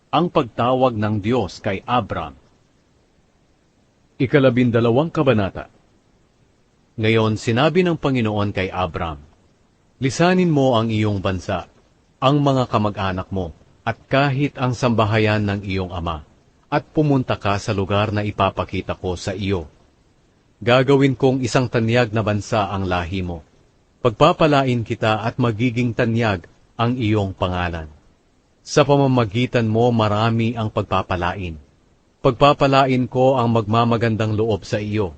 Ang pagtawag ng Diyos kay Abram. 12 kabanata. Ngayon sinabi ng Panginoon kay Abram, lisanin mo ang iyong bansa, ang mga kamag-anak mo, at kahit ang sambahayan ng iyong ama, at pumunta ka sa lugar na ipapakita ko sa iyo. Gagawin kong isang tanyag na bansa ang lahi mo. Pagpapalain kita at magiging tanyag ang iyong pangalan. Sa pamamagitan mo marami ang pagpapalain. Pagpapalain ko ang magmamagandang loob sa iyo.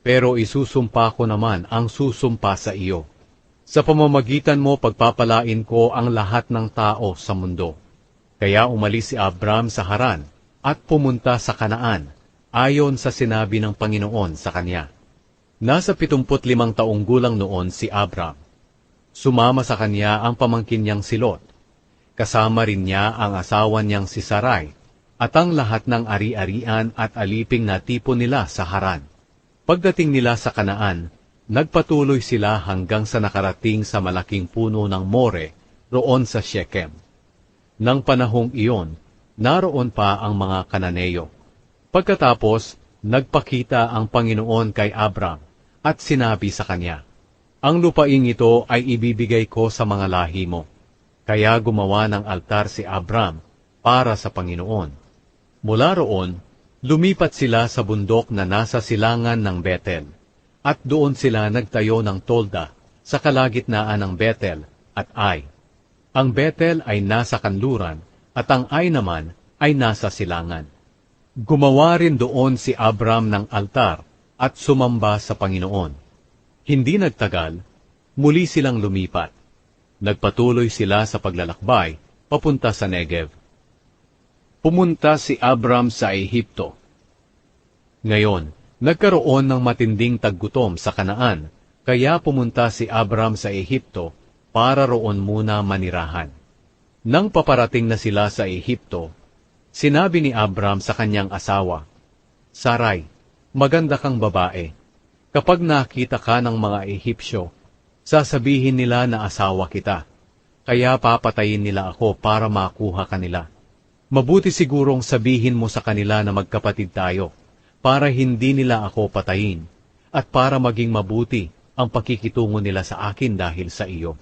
Pero isusumpa ko naman ang susumpa sa iyo. Sa pamamagitan mo pagpapalain ko ang lahat ng tao sa mundo. Kaya umalis si Abram sa Haran at pumunta sa Kanaan, ayon sa sinabi ng Panginoon sa kanya. Nasa 75 taong gulang noon si Abram. Sumama sa kanya ang pamangkin niyang si Lot. Kasama rin niya ang asawa niyang si Sarai, at ang lahat ng ari-arian at aliping na tipo nila sa Haran. Pagdating nila sa Kanaan, nagpatuloy sila hanggang sa nakarating sa malaking puno ng More, roon sa Shechem. Nang panahong iyon, naroon pa ang mga Kananeo. Pagkatapos, nagpakita ang Panginoon kay Abram, at sinabi sa kanya, ang lupaing ito ay ibibigay ko sa mga lahi mo. Kaya gumawa ng altar si Abram para sa Panginoon. Mula roon, lumipat sila sa bundok na nasa silangan ng Betel, at doon sila nagtayo ng tolda sa kalagitnaan ng Betel at Ai. Ang Betel ay nasa kanluran, at ang Ai naman ay nasa silangan. Gumawa rin doon si Abram ng altar at sumamba sa Panginoon. Hindi nagtagal, muli silang lumipat. Nagpatuloy sila sa paglalakbay, papunta sa Negev. Pumunta si Abram sa Ehipto. Ngayon, nagkaroon ng matinding taggutom sa Kanaan, kaya pumunta si Abram sa Ehipto para roon muna manirahan. Nang paparating na sila sa Ehipto, sinabi ni Abram sa kanyang asawa, Sarai, maganda kang babae. Kapag nakita ka ng mga Ehipsyo, sasabihin nila na asawa kita, kaya papatayin nila ako para makuha kanila. Mabuti sigurong sabihin mo sa kanila na magkapatid tayo, para hindi nila ako patayin, at para maging mabuti ang pakikitungo nila sa akin dahil sa iyo.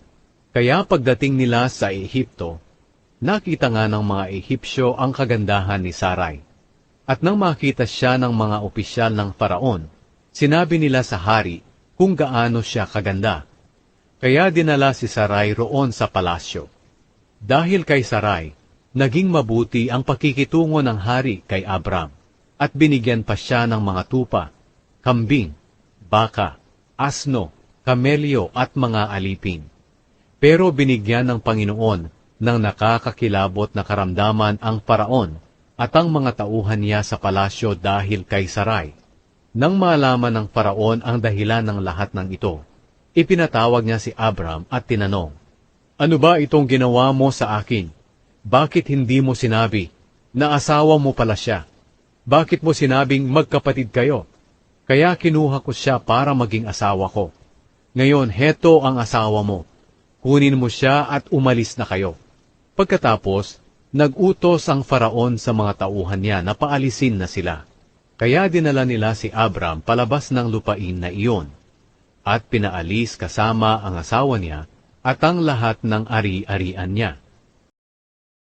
Kaya pagdating nila sa Ehipto, nakita nga ng mga Ehipsyo ang kagandahan ni Sarai. At nang makita siya ng mga opisyal ng Faraon, sinabi nila sa hari kung gaano siya kaganda. Kaya dinala si Sarai roon sa palasyo. Dahil kay Sarai, naging mabuti ang pakikitungo ng hari kay Abram, at binigyan pa siya ng mga tupa, kambing, baka, asno, kamelyo at mga alipin. Pero binigyan ng Panginoon ng nakakakilabot na karamdaman ang Faraon at ang mga tauhan niya sa palasyo dahil kay Sarai. Nang malaman ng Faraon ang dahilan ng lahat ng ito, ipinatawag niya si Abram at tinanong, ano ba itong ginawa mo sa akin? Bakit hindi mo sinabi na asawa mo pala siya? Bakit mo sinabing magkapatid kayo? Kaya kinuha ko siya para maging asawa ko. Ngayon, heto ang asawa mo. Kunin mo siya at umalis na kayo. Pagkatapos, nag-utos ang Faraon sa mga tauhan niya na paalisin na sila. Kaya dinala nila si Abram palabas ng lupain na iyon, at pinaalis kasama ang asawa niya at ang lahat ng ari-arian niya.